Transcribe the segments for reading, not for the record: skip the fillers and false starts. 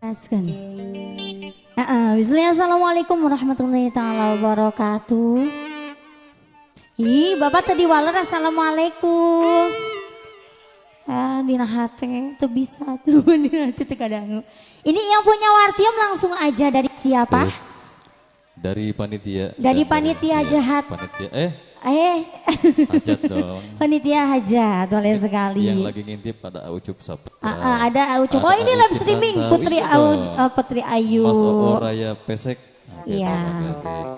Askan. Bismillah, assalamualaikum warahmatullahi taala wabarakatuh. Ih, bapak tadi waler assalamualaikum. Dina hate tuh bisa tuh dina hate teu kadangu. Ini yang punya wartiam langsung aja dari siapa? Terus, dari panitia. Dari panitia jahat. Panitia hajat dong. Panitia hajat, boleh sekali. Yang lagi ngintip ada Aucup Saputra. Ada Aucup. Oh, ini live streaming Putri Ayu. Mas Raya Pesek. Iya.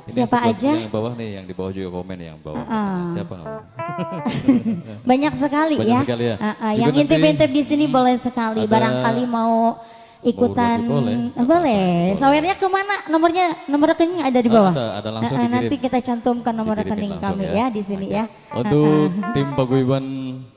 Ini Siapa aja? Yang bawah nih, yang di bawah juga komen yang bawah. Siapa kamu? Banyak sekali Banyak ya. sekali ya. Yang intip-intip di sini boleh sekali. Barangkali mau ikutan, boleh. Sawernya kemana? Nomor rekening ada di bawah. Ada langsung dikirim. Nanti kita cantumkan nomor rekening kami ya di sini ya. Untuk tim Paguyuban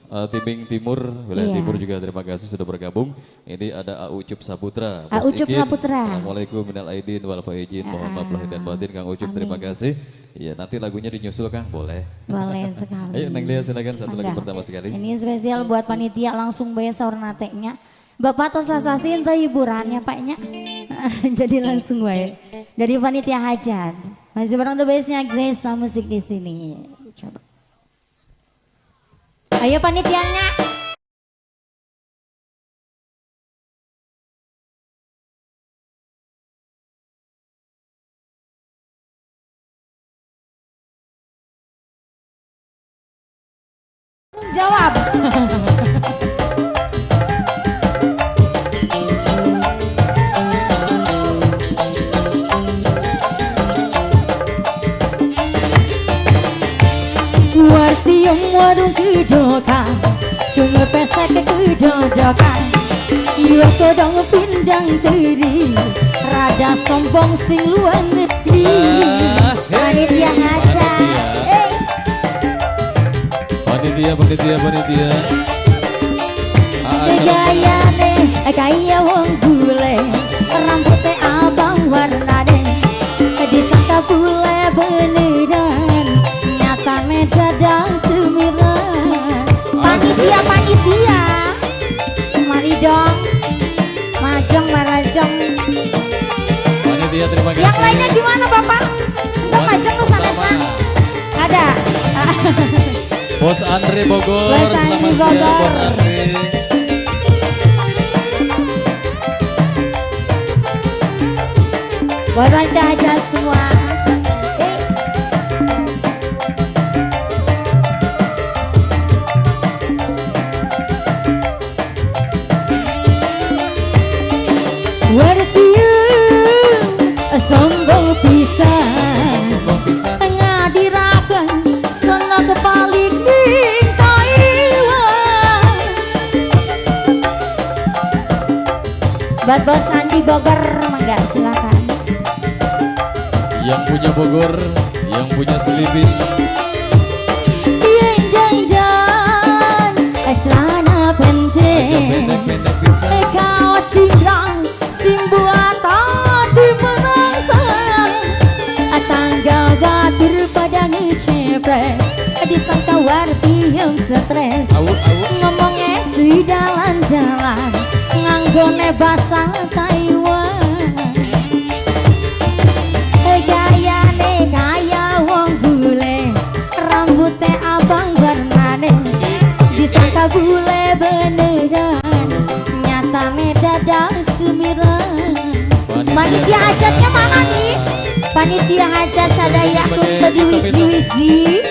Tibing Timur, wilayah Iya. Timur juga terima kasih sudah bergabung. Ini ada Aucup Saputra. Aucup Bos Ikin. Saputra. Assalamualaikum minal aidin wal faizin. Mohon maaf lahir dan batin Kang Aucup, terima kasih. Iya, nanti lagunya dinyusul Kang, boleh. Boleh sekali. Ayo Neng Lia silakan satu lagu pertama sekali. Ini spesial buat panitia langsung bayar sahur nateknya. Bapak tos sasasin teh hiburannya paknya. Jadi langsung wae. Dari panitia hajat. Masih bareng the bestnya Grace sama musik di sini. Coba. Ayo panitianya. Jawab. Wartium warung kedokan, cungur pesek kedodokan. Iya kedong pindang teri, rada sombong sing luar negeri. Panitia hajat. Panitia. Gayane kaya wong bule, rambutnya abang warnane, disangka bule beneran, nyatane dadang semiran. Panitia, mari dong, majeng marajeng. Panitia terima kasih. Yang lainnya gimana bapak? Entah majeng lu sanesna. Ada. Bos Andre Bogor, Bos Andre selamat siang Bogor. Bos Andre. Buat wanita aja semua. Wartium sombong pisan, Sombong pisan. ngadirakan sana kebalik ning Taiwan. Buat Bos Andi Bogor, mangga silakan. Yang punya Bogor, yang punya Selipi. Yang jangan celana pendek, Pendek pisan. kau cindrang simbuat hati menangsan. Tangga batur pada ngeceprek, disangka wartium stres. Ngomongnya si jalan-jalan, nganggone bahasa Taiwan. Gayane kaya wong bule, rambutnya abang warnane, disangka bule beneran, nyatane dadang semiran. Panitia hajatnya mana nih? Panitia hajat sadaya untuk di wiji-wiji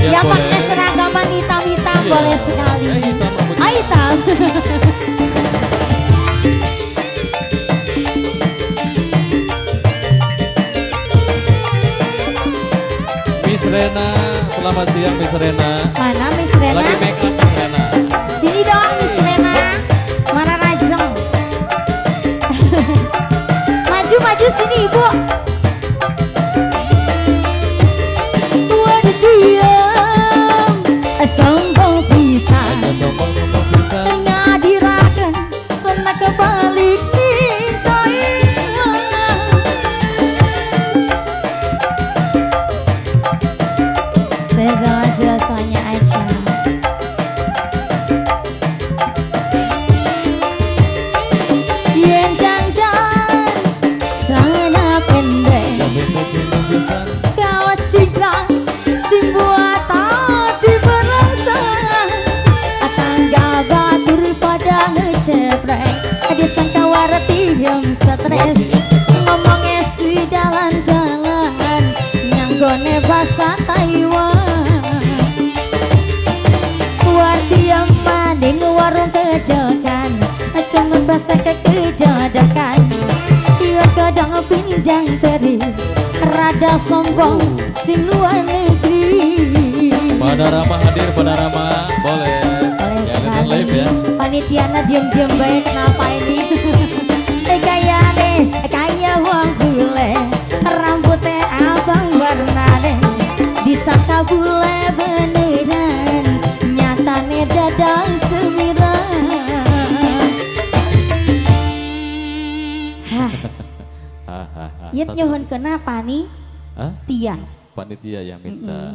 yang pakai seragaman hitam-hitam boleh sekali. Hitam. Miss Rena, selamat siang Miss Rena. Mana Miss Rena? Lagi make up Miss Rena. Sini dong Miss Rena. Mana Rajeng? Maju sini Ibu. Wartium sombong pisan, Hanya sombong pisan. ngadirakan sana kebalik ning Taiwan. Sesuanya aja. Yen dang bahasa Taiwan. Wartia maning warung kedokan, congot bahasa kekejodokan. Dia kadang pinjang teri, rada sombong sing luar negeri. Pada Rama hadir, pada Rama boleh. Boleh Yang nonton sekali. live ya. Panitiana diam-diam baik kenapa ini? Kaya wong bule, rambutnya abang warnane, disangka bule beneran, nyatane dadang semiran. Hah, Hahaha. yet nyohon kenapa nih? Hah? Tia. Panitia yang minta.